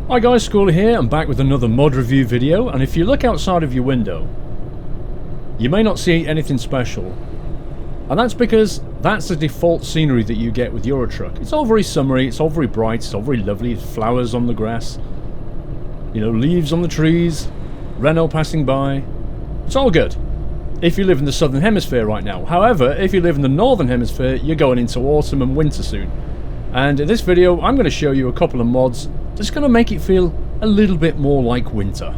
Hi guys, Schooler here. I'm back with another mod review video, and if you look outside of your window, you may not see anything special. And that's because that's the default scenery that you get with Euro Truck. It's all very summery, it's all very bright, it's all very lovely, it's flowers on the grass, you know, leaves on the trees, Renault passing by. It's all good if you live in the southern hemisphere right now. However, if you live in the northern hemisphere, you're going into autumn and winter soon. And in this video, I'm going to show you a couple of mods that's going to make it feel a little bit more like winter.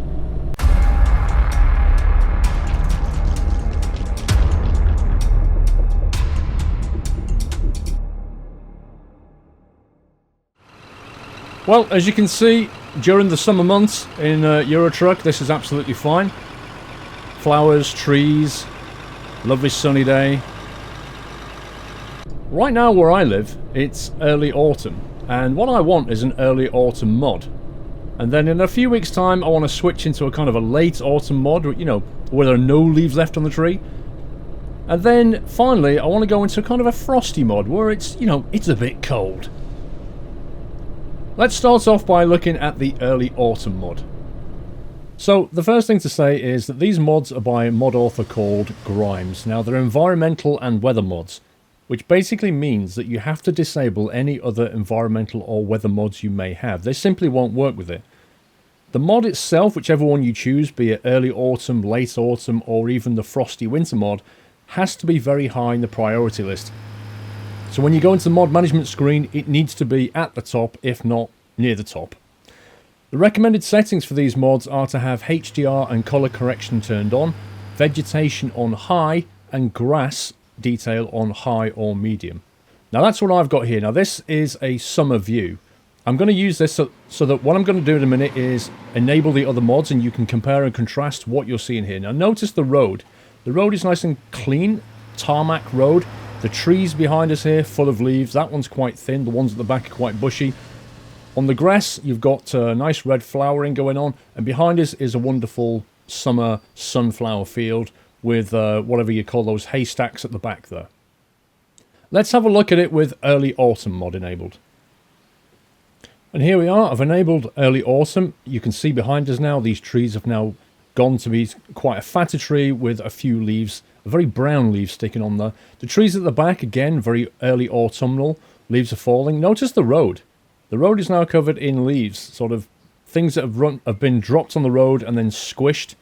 Well, as you can see, during the summer months in Euro Truck, this is absolutely fine. Flowers, trees, lovely sunny day. Right now where I live, it's early autumn, and what I want is an early autumn mod. And then in a few weeks' time, I want to switch into a kind of a late autumn mod, you know, where there are no leaves left on the tree. And then finally, I want to go into kind of a frosty mod, where it's, you know, it's a bit cold. Let's start off by looking at the early autumn mod. So, the first thing to say is that these mods are by a mod author called Grimes. Now, they're environmental and weather mods, which basically means that you have to disable any other environmental or weather mods you may have. They simply won't work with it. The mod itself, whichever one you choose, be it early autumn, late autumn, or even the frosty winter mod, has to be very high in the priority list. So when you go into the mod management screen, it needs to be at the top, if not near the top. The recommended settings for these mods are to have HDR and color correction turned on, vegetation on high, and grass detail on high or medium. Now that's what I've got here. Now this is a summer view. I'm going to use this so that what I'm going to do in a minute is enable the other mods and you can compare and contrast what you're seeing here. Now notice the road. The road is nice and clean, tarmac road. The trees behind us here full of leaves. That one's quite thin. The ones at the back are quite bushy. On the grass you've got nice red flowering going on, and behind us is a wonderful summer sunflower field with whatever you call those haystacks at the back there. Let's have a look at it with early autumn mod enabled. And here we are. I've enabled early autumn. You can see behind us now these trees have now gone to be quite a fatter tree with a few leaves, a very brown leaves sticking on there. The trees at the back, again, very early autumnal. Leaves are falling. Notice the road. The road is now covered in leaves, sort of things that have been dropped on the road and then squished.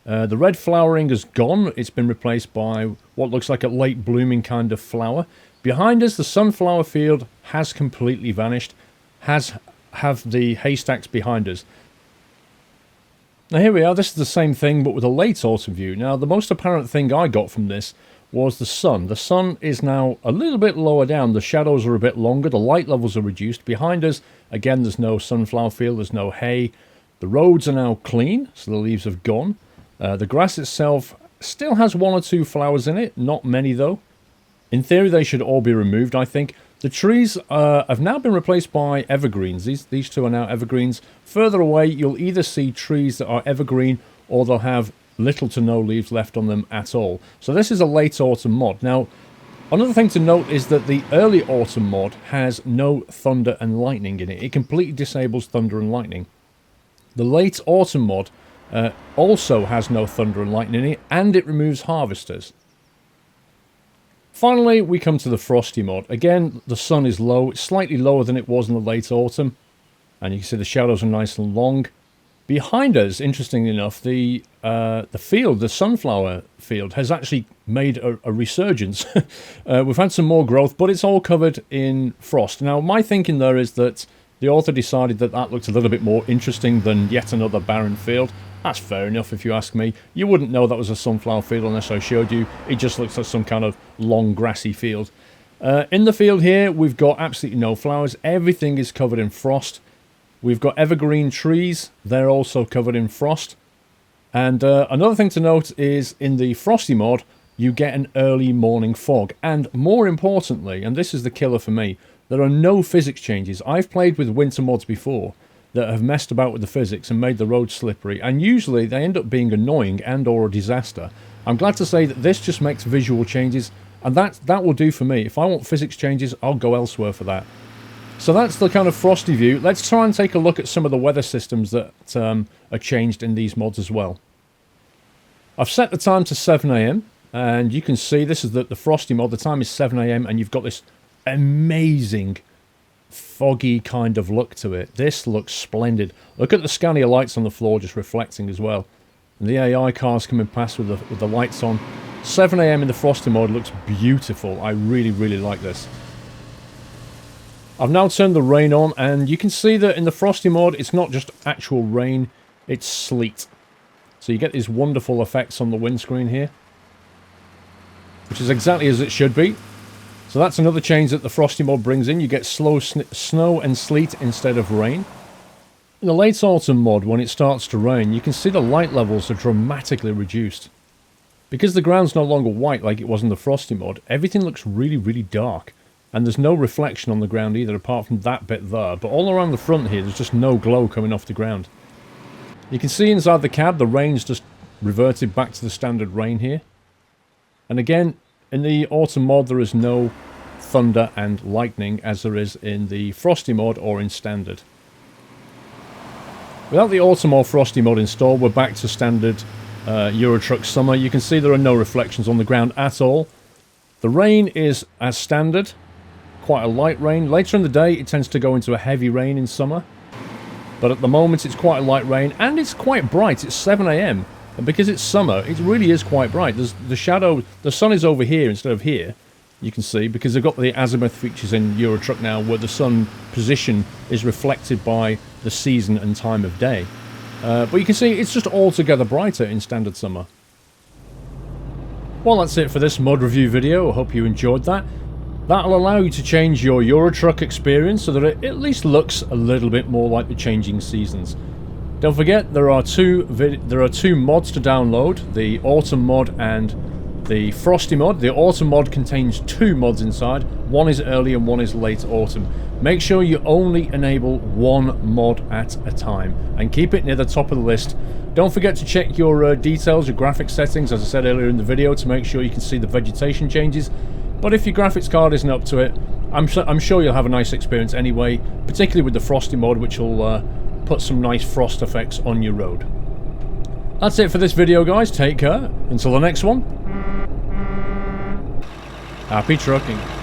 The red flowering is gone. It's been replaced by what looks like a late blooming kind of flower. Behind us, the sunflower field has completely vanished. Have the haystacks behind us. Now here we are. This is the same thing, but with a late autumn view. Now the most apparent thing I got from this was the sun. The sun is now a little bit lower down. The shadows are a bit longer. The light levels are reduced. Behind us, again, there's no sunflower field. There's no hay. The roads are now clean, so the leaves have gone. The grass itself still has one or two flowers in it. Not many, though. In theory, they should all be removed, I think. The trees have now been replaced by evergreens. These two are now evergreens. Further away, you'll either see trees that are evergreen or they'll have little to no leaves left on them at all. So this is a late autumn mod. Now, another thing to note is that the early autumn mod has no thunder and lightning in it. It completely disables thunder and lightning. The late autumn mod also has no thunder and lightning in it, and it removes harvesters. Finally, we come to the frosty mod. Again, the sun is low. It's slightly lower than it was in the late autumn, and you can see the shadows are nice and long. Behind us, interestingly enough, the field, the sunflower field, has actually made a resurgence. We've had some more growth, but it's all covered in frost. Now, my thinking there is that the author decided that that looked a little bit more interesting than yet another barren field. That's fair enough if you ask me. You wouldn't know that was a sunflower field unless I showed you. It just looks like some kind of long grassy field. In the field here, we've got absolutely no flowers. Everything is covered in frost. We've got evergreen trees. They're also covered in frost. And another thing to note is in the frosty mod, you get an early morning fog. And more importantly, and this is the killer for me, there are no physics changes. I've played with winter mods before that have messed about with the physics and made the road slippery. And usually they end up being annoying and or a disaster. I'm glad to say that this just makes visual changes. And that will do for me. If I want physics changes, I'll go elsewhere for that. So that's the kind of Frosty view. Let's try and take a look at some of the weather systems that are changed in these mods as well. I've set the time to 7 AM, and you can see this is the Frosty mod. The time is 7 AM, and you've got this amazing foggy kind of look to it. This looks splendid. Look at the Scania lights on the floor just reflecting as well. And the AI cars coming past with the lights on. 7 AM in the Frosty mode looks beautiful. I really, really like this. I've now turned the rain on, and you can see that in the Frosty mode, it's not just actual rain, it's sleet. So you get these wonderful effects on the windscreen here, which is exactly as it should be. So that's another change that the Frosty mod brings in. You get slow snow and sleet instead of rain. In the late autumn mod, when it starts to rain, you can see the light levels are dramatically reduced. Because the ground's no longer white like it was in the Frosty mod, everything looks really, really dark. And there's no reflection on the ground either, apart from that bit there. But all around the front here, there's just no glow coming off the ground. You can see inside the cab, the rain's just reverted back to the standard rain here. And again, in the autumn mod, there is no thunder and lightning as there is in the Frosty mod or in standard. Without the autumn or Frosty mod installed, we're back to standard Euro Truck Summer. You can see there are no reflections on the ground at all. The rain is as standard. Quite a light rain. Later in the day it tends to go into a heavy rain in summer, but at the moment it's quite a light rain, and it's quite bright. It's 7 AM, and because it's summer it really is quite bright. There's the shadow, the sun is over here instead of here, you can see, because they've got the azimuth features in Euro Truck now where the sun position is reflected by the season and time of day. But you can see it's just altogether brighter in standard summer. Well, that's it for this mod review video. I hope you enjoyed that. That'll allow you to change your Euro Truck experience so that it at least looks a little bit more like the changing seasons. Don't forget, there are two mods to download, the Autumn mod and the Frosty mod. The Autumn mod contains 2 mods inside. One is early and one is late autumn. Make sure you only enable one mod at a time and keep it near the top of the list. Don't forget to check your details, your graphics settings, as I said earlier in the video, to make sure you can see the vegetation changes. But if your graphics card isn't up to it, I'm sure you'll have a nice experience anyway, particularly with the Frosty mod, which will put some nice frost effects on your road. That's it for this video, guys. Take care. Until the next one, happy trucking.